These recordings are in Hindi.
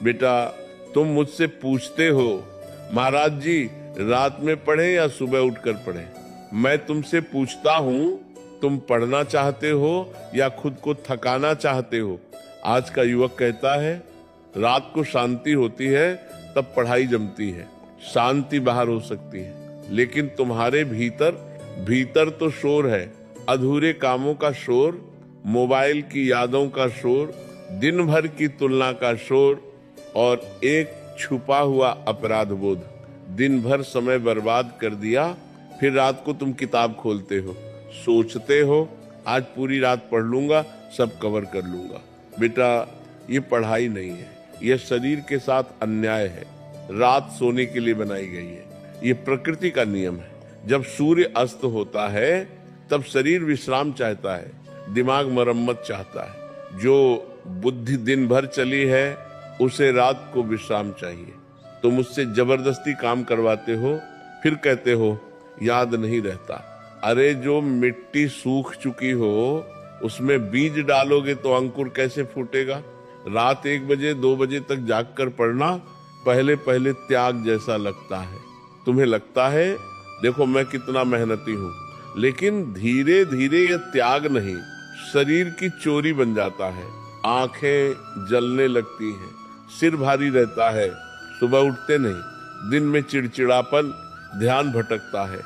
बेटा तुम मुझसे पूछते हो महाराज जी रात में पढ़े या सुबह उठकर पढ़े। मैं तुमसे पूछता हूं तुम पढ़ना चाहते हो या खुद को थकाना चाहते हो। आज का युवक कहता है रात को शांति होती है तब पढ़ाई जमती है। शांति बाहर हो सकती है लेकिन तुम्हारे भीतर तो शोर है, अधूरे कामों का शोर, मोबाइल की यादों का शोर, दिन भर की तुलना का शोर और एक छुपा हुआ अपराध बोध। दिन भर समय बर्बाद कर दिया, फिर रात को तुम किताब खोलते हो, सोचते हो आज पूरी रात पढ़ लूंगा, सब कवर कर लूंगा। बेटा ये पढ़ाई नहीं है, यह शरीर के साथ अन्याय है। रात सोने के लिए बनाई गई है, ये प्रकृति का नियम है। जब सूर्य अस्त होता है तब शरीर विश्राम चाहता है, दिमाग मरम्मत चाहता है। जो बुद्धि दिन भर चली है उसे रात को विश्राम चाहिए। तुम मुझसे जबरदस्ती काम करवाते हो, फिर कहते हो याद नहीं रहता। अरे जो मिट्टी सूख चुकी हो उसमें बीज डालोगे तो अंकुर कैसे फूटेगा। रात 1 बजे 2 बजे तक जागकर पढ़ना पहले पहले त्याग जैसा लगता है। तुम्हें लगता है देखो मैं कितना मेहनती हूँ, लेकिन धीरे धीरे यह त्याग नहीं, शरीर की चोरी बन जाता है। आंखें जलने लगती हैं, सिर भारी रहता है, सुबह उठते नहीं, दिन में चिड़चिड़ापन, ध्यान भटकता है,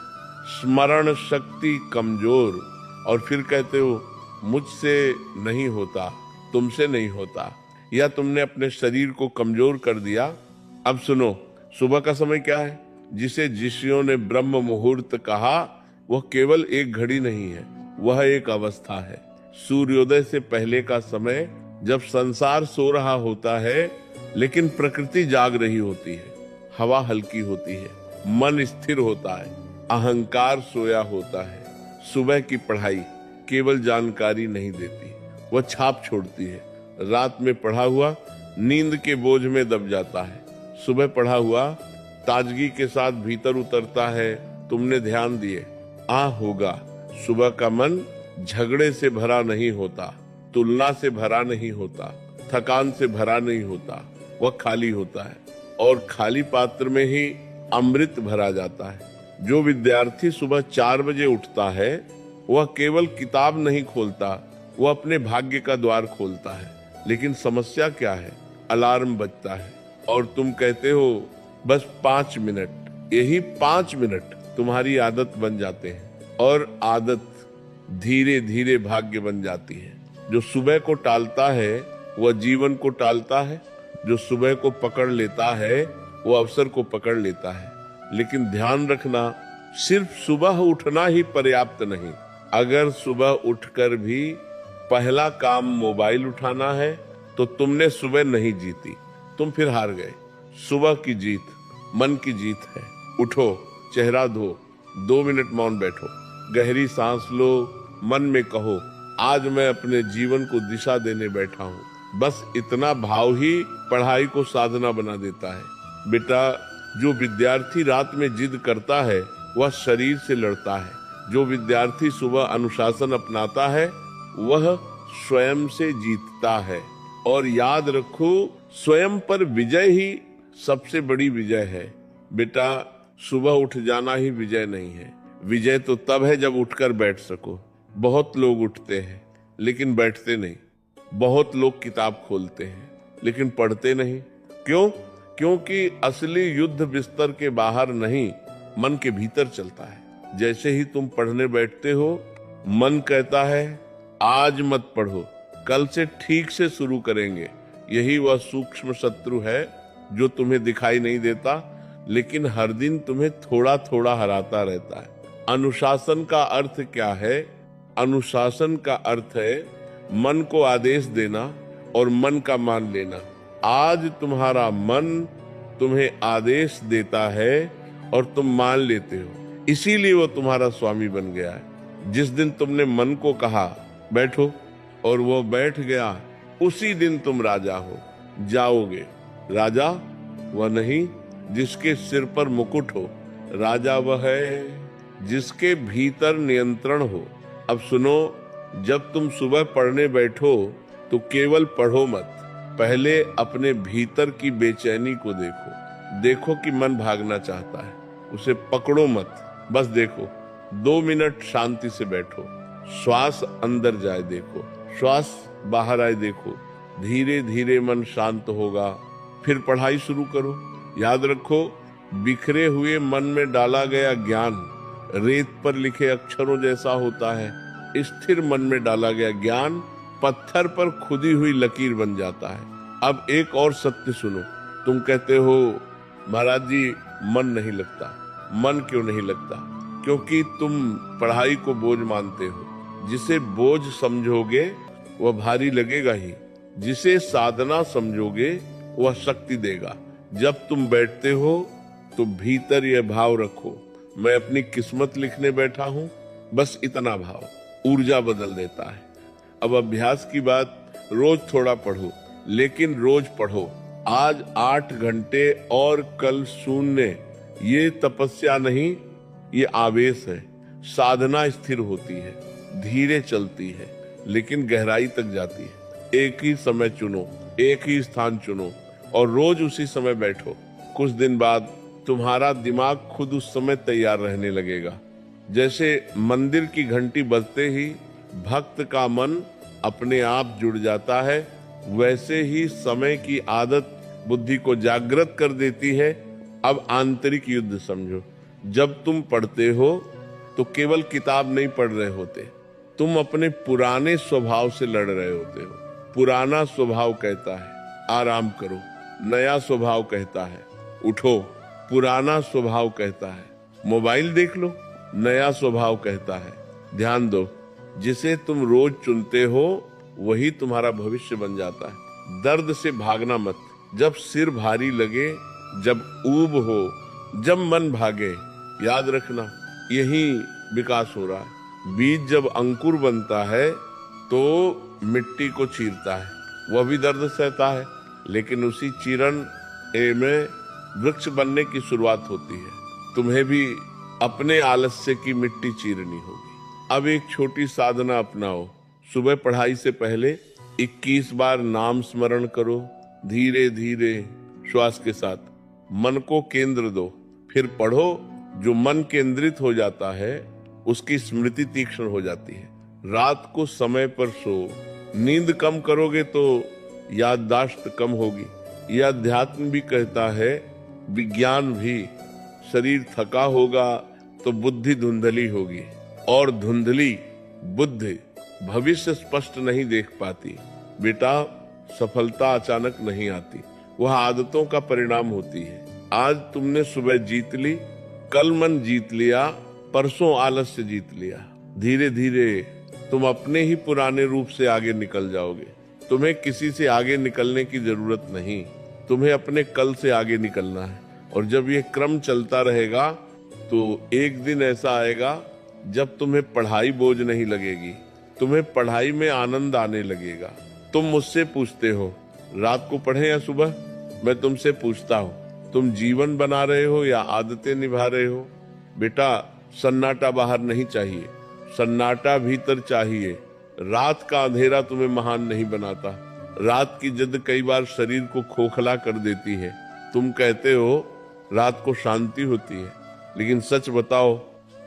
स्मरण शक्ति कमजोर, और फिर कहते हो मुझसे नहीं होता, तुमसे नहीं होता, या तुमने अपने शरीर को कमजोर कर दिया। अब सुनो, सुबह का समय क्या है? जिसे ऋषियों ने ब्रह्म मुहूर्त कहा वह केवल एक घड़ी नहीं है, वह एक अवस्था है। सूर्योदय से पहले का समय जब संसार सो रहा होता है लेकिन प्रकृति जाग रही होती है, हवा हल्की होती है, मन स्थिर होता है, अहंकार सोया होता है। सुबह की पढ़ाई केवल जानकारी नहीं देती, वह छाप छोड़ती है। रात में पढ़ा हुआ नींद के बोझ में दब जाता है, सुबह पढ़ा हुआ ताजगी के साथ भीतर उतरता है। तुमने ध्यान दिए होगा सुबह का मन झगड़े से भरा नहीं होता, तुलना से भरा नहीं होता, थकान से भरा नहीं होता, वह खाली होता है और खाली पात्र में ही अमृत भरा जाता है। जो विद्यार्थी सुबह 4 बजे उठता है वह केवल किताब नहीं खोलता, वह अपने भाग्य का द्वार खोलता है। लेकिन समस्या क्या है? अलार्म बजता है और तुम कहते हो बस 5 मिनट। यही 5 मिनट तुम्हारी आदत बन जाते हैं और आदत धीरे धीरे भाग्य बन जाती है। जो सुबह को टालता है वह जीवन को टालता है, जो सुबह को पकड़ लेता है वो अवसर को पकड़ लेता है। लेकिन ध्यान रखना, सिर्फ सुबह उठना ही पर्याप्त नहीं। अगर सुबह उठकर भी पहला काम मोबाइल उठाना है तो तुमने सुबह नहीं जीती, तुम फिर हार गए। सुबह की जीत मन की जीत है। उठो, चेहरा धो, 2 मिनट मौन बैठो, गहरी सांस लो, मन में कहो आज मैं अपने जीवन को दिशा देने बैठा हूँ। बस इतना भाव ही पढ़ाई को साधना बना देता है। बेटा जो विद्यार्थी रात में जिद करता है वह शरीर से लड़ता है, जो विद्यार्थी सुबह अनुशासन अपनाता है वह स्वयं से जीतता है। और याद रखो स्वयं पर विजय ही सबसे बड़ी विजय है। बेटा सुबह उठ जाना ही विजय नहीं है, विजय तो तब है जब उठकर बैठ सको। बहुत लोग उठते हैं लेकिन बैठते नहीं, बहुत लोग किताब खोलते हैं लेकिन पढ़ते नहीं। क्यों? क्योंकि असली युद्ध बिस्तर के बाहर नहीं, मन के भीतर चलता है। जैसे ही तुम पढ़ने बैठते हो मन कहता है आज मत पढ़ो, कल से ठीक से शुरू करेंगे। यही वह सूक्ष्म शत्रु है जो तुम्हें दिखाई नहीं देता लेकिन हर दिन तुम्हें थोड़ा थोड़ा हराता रहता है। अनुशासन का अर्थ क्या है? अनुशासन का अर्थ है मन को आदेश देना और मन का मान लेना। आज तुम्हारा मन तुम्हें आदेश देता है और तुम मान लेते हो, इसीलिए वो तुम्हारा स्वामी बन गया है। जिस दिन तुमने मन को कहा बैठो और वो बैठ गया, उसी दिन तुम राजा हो, जाओगे। राजा वह नहीं जिसके सिर पर मुकुट हो, राजा वह है जिसके भीतर नियंत्रण हो। अब सुनो, जब तुम सुबह पढ़ने बैठो तो केवल पढ़ो मत, पहले अपने भीतर की बेचैनी को देखो। देखो कि मन भागना चाहता है, उसे पकड़ो मत, बस देखो। 2 मिनट शांति से बैठो, श्वास अंदर जाए देखो, श्वास बाहर आए देखो। धीरे धीरे मन शांत होगा, फिर पढ़ाई शुरू करो। याद रखो, बिखरे हुए मन में डाला गया ज्ञान रेत पर लिखे अक्षरों जैसा होता है। स्थिर मन में डाला गया ज्ञान पत्थर पर खुदी हुई लकीर बन जाता है। अब एक और सत्य सुनो। तुम कहते हो महाराज जी मन नहीं लगता। मन क्यों नहीं लगता? क्योंकि तुम पढ़ाई को बोझ मानते हो। जिसे बोझ समझोगे वह भारी लगेगा ही, जिसे साधना समझोगे वह शक्ति देगा। जब तुम बैठते हो तो भीतर यह भाव रखो, मैं अपनी किस्मत लिखने बैठा हूं, बस इतना भाव ऊर्जा बदल देता है। अब अभ्यास की बात, रोज थोड़ा पढ़ो, लेकिन रोज पढ़ो। आज 8 घंटे और कल शून्य, ये तपस्या नहीं, ये आवेश है। साधना स्थिर होती है, धीरे चलती है, लेकिन गहराई तक जाती है। एक ही समय चुनो, एक ही स्थान चुनो और रोज उसी समय बैठो। कुछ दिन बाद तुम्हारा दिमाग खुद उस समय तैयार रहने लगेगा। जैसे मंदिर की घंटी बजते ही भक्त का मन अपने आप जुड़ जाता है, वैसे ही समय की आदत बुद्धि को जागृत कर देती है। अब आंतरिक युद्ध समझो। जब तुम पढ़ते हो तो केवल किताब नहीं पढ़ रहे होते, तुम अपने पुराने स्वभाव से लड़ रहे होते हो। पुराना स्वभाव कहता है आराम करो, नया स्वभाव कहता है उठो। पुराना स्वभाव कहता है मोबाइल देख लो, नया स्वभाव कहता है ध्यान दो। जिसे तुम रोज चुनते हो वही तुम्हारा भविष्य बन जाता है। दर्द से भागना मत। जब सिर भारी लगे, जब ऊब हो, जब मन भागे, याद रखना यही विकास हो रहा है। बीज जब अंकुर बनता है तो मिट्टी को चीरता है, वह भी दर्द सहता है, लेकिन उसी चीरन में वृक्ष बनने की शुरुआत होती है। तुम्हें भी अपने आलस्य की मिट्टी चीरनी होगी। अब एक छोटी साधना अपनाओ। सुबह पढ़ाई से पहले 21 बार नाम स्मरण करो, धीरे धीरे श्वास के साथ। मन को केंद्र दो, फिर पढ़ो। जो मन केंद्रित हो जाता है उसकी स्मृति तीक्ष्ण हो जाती है। रात को समय पर सो। नींद कम करोगे तो याददाश्त कम होगी। यह अध्यात्म भी कहता है, विज्ञान भी। शरीर थका होगा तो बुद्धि धुंधली होगी, और धुंधली बुद्धि भविष्य स्पष्ट नहीं देख पाती। बेटा, सफलता अचानक नहीं आती, वह आदतों का परिणाम होती है। आज तुमने सुबह जीत ली, कल मन जीत लिया, परसों आलस्य जीत लिया। धीरे धीरे तुम अपने ही पुराने रूप से आगे निकल जाओगे। तुम्हें किसी से आगे निकलने की जरूरत नहीं, तुम्हें अपने कल से आगे निकलना है। और जब ये क्रम चलता रहेगा तो एक दिन ऐसा आएगा जब तुम्हें पढ़ाई बोझ नहीं लगेगी, तुम्हें पढ़ाई में आनंद आने लगेगा। तुम मुझसे पूछते हो रात को पढ़ें या सुबह? मैं तुमसे पूछता हूँ, तुम जीवन बना रहे हो या आदतें निभा रहे हो? बेटा, सन्नाटा बाहर नहीं चाहिए, सन्नाटा भीतर चाहिए। रात का अंधेरा तुम्हें महान नहीं बनाता। रात की जिद कई बार शरीर को खोखला कर देती है। तुम कहते हो रात को शांति होती है, लेकिन सच बताओ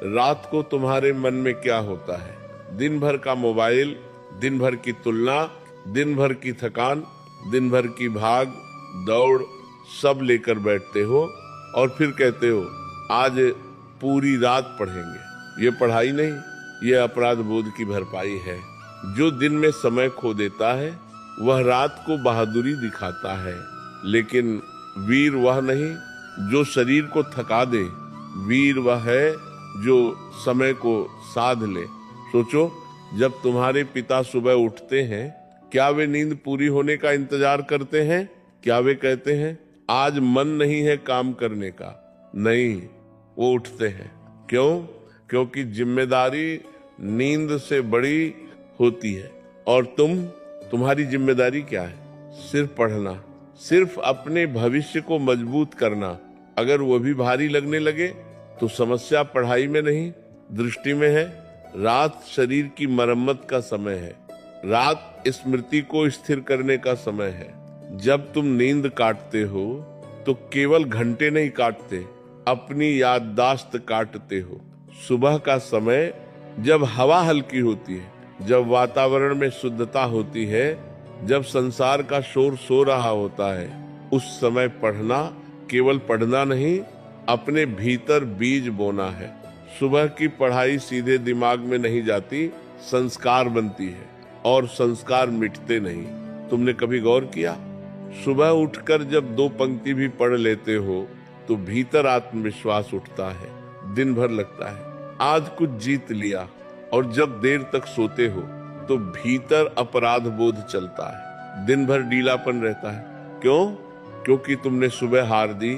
रात को तुम्हारे मन में क्या होता है? दिन भर का मोबाइल, दिन भर की तुलना, दिन भर की थकान, दिन भर की भाग दौड़ सब लेकर बैठते हो और फिर कहते हो आज पूरी रात पढ़ेंगे। ये पढ़ाई नहीं, ये अपराध बोध की भरपाई है। जो दिन में समय खो देता है वह रात को बहादुरी दिखाता है, लेकिन वीर वह नहीं जो शरीर को थका दे। वीर वह है जो समय को साध ले। सोचो, जब तुम्हारे पिता सुबह उठते हैं, क्या वे नींद पूरी होने का इंतजार करते हैं? क्या वे कहते हैं आज मन नहीं है काम करने का? नहीं, वो उठते हैं। क्यों? क्योंकि जिम्मेदारी नींद से बड़ी होती है। और तुम्हारी जिम्मेदारी क्या है? सिर्फ पढ़ना, सिर्फ अपने भविष्य को मजबूत करना। अगर वो भी भारी लगने लगे तो समस्या पढ़ाई में नहीं, दृष्टि में है। रात शरीर की मरम्मत का समय है, रात स्मृति को स्थिर करने का समय है, जब तुम नींद काटते हो तो केवल घंटे नहीं काटते, अपनी याददाश्त काटते हो। सुबह का समय जब हवा हल्की होती है, जब वातावरण में शुद्धता होती है, जब संसार का शोर सो रहा होता है, उस समय पढ़ना केवल पढ़ना नहीं, अपने भीतर बीज बोना है। सुबह की पढ़ाई सीधे दिमाग में नहीं जाती, संस्कार बनती है और संस्कार मिटते नहीं। तुमने कभी गौर किया, सुबह उठकर जब 2 पंक्ति भी पढ़ लेते हो तो भीतर आत्मविश्वास उठता है, दिन भर लगता है आज कुछ जीत लिया। और जब देर तक सोते हो तो भीतर अपराध बोध चलता है, दिन भर ढीलापन रहता है। क्यों? क्योंकि तुमने सुबह हार दी।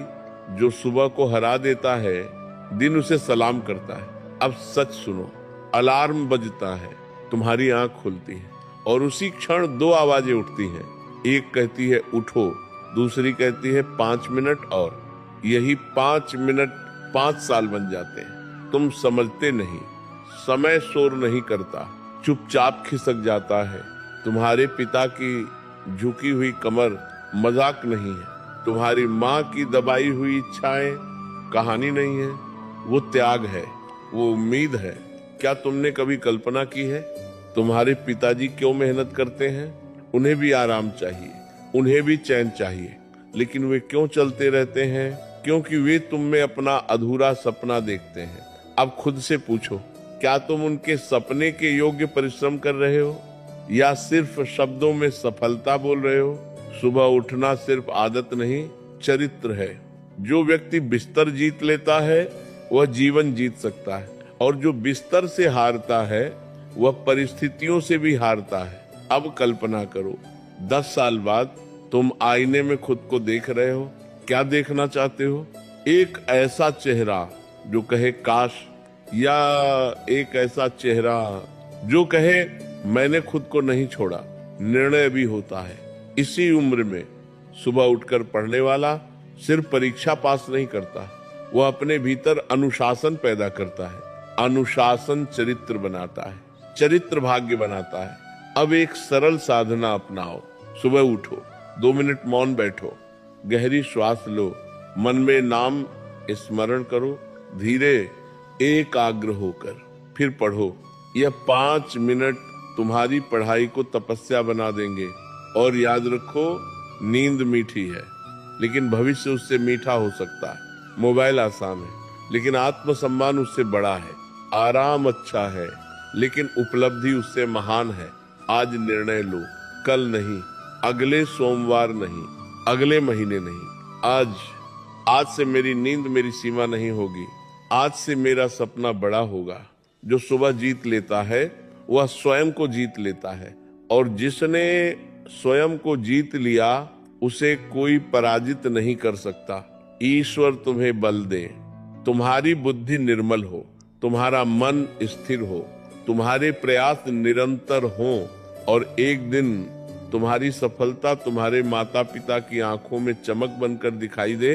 जो सुबह को हरा देता है, दिन उसे सलाम करता है। अब सच सुनो, अलार्म बजता है, तुम्हारी आंख खुलती है और उसी क्षण 2 आवाजें उठती हैं। एक कहती है उठो, दूसरी कहती है 5 मिनट और। यही 5 मिनट 5 साल बन जाते हैं। तुम समझते नहीं, समय शोर नहीं करता, चुपचाप खिसक जाता है। तुम्हारे पिता की झुकी हुई कमर मजाक नहीं है, तुम्हारी माँ की दबाई हुई इच्छाएं कहानी नहीं है, वो त्याग है, वो उम्मीद है। क्या तुमने कभी कल्पना की है तुम्हारे पिताजी क्यों मेहनत करते हैं? उन्हें भी आराम चाहिए, उन्हें भी चैन चाहिए, लेकिन वे क्यों चलते रहते हैं? क्योंकि वे तुम में अपना अधूरा सपना देखते हैं। अब खुद से पूछो, क्या तुम उनके सपने के योग्य परिश्रम कर रहे हो या सिर्फ शब्दों में सफलता बोल रहे हो? सुबह उठना सिर्फ आदत नहीं, चरित्र है। जो व्यक्ति बिस्तर जीत लेता है वह जीवन जीत सकता है, और जो बिस्तर से हारता है वह परिस्थितियों से भी हारता है। अब कल्पना करो, 10 साल बाद तुम आईने में खुद को देख रहे हो। क्या देखना चाहते हो? एक ऐसा चेहरा जो कहे काश, या एक ऐसा चेहरा जो कहे मैंने खुद को नहीं छोड़ा, निर्णय भी होता है। इसी उम्र में सुबह उठकर पढ़ने वाला सिर्फ परीक्षा पास नहीं करता, वह अपने भीतर अनुशासन पैदा करता है। अनुशासन चरित्र बनाता है, चरित्र भाग्य बनाता है। अब एक सरल साधना अपनाओ। सुबह उठो, 2 मिनट मौन बैठो, गहरी श्वास लो, मन में नाम स्मरण करो, धीरे एकाग्र होकर फिर पढ़ो। यह 5 मिनट तुम्हारी पढ़ाई को तपस्या बना देंगे। और याद रखो, नींद मीठी है लेकिन भविष्य उससे मीठा हो सकता है। मोबाइल आसान है लेकिन आत्मसम्मान उससे बड़ा है। आराम अच्छा है लेकिन उपलब्धि उससे महान है। आज निर्णय लो, कल नहीं, अगले सोमवार नहीं, अगले महीने नहीं, आज से मेरी नींद मेरी सीमा नहीं होगी। आज से मेरा सपना बड़ा होगा। जो सुबह जीत लेता है वह स्वयं को जीत लेता है, और जिसने स्वयं को जीत लिया उसे कोई पराजित नहीं कर सकता। ईश्वर तुम्हें बल दे, तुम्हारी बुद्धि निर्मल हो, तुम्हारा मन स्थिर हो, तुम्हारे प्रयास निरंतर हो, और एक दिन तुम्हारी सफलता तुम्हारे माता पिता की आंखों में चमक बनकर दिखाई दे।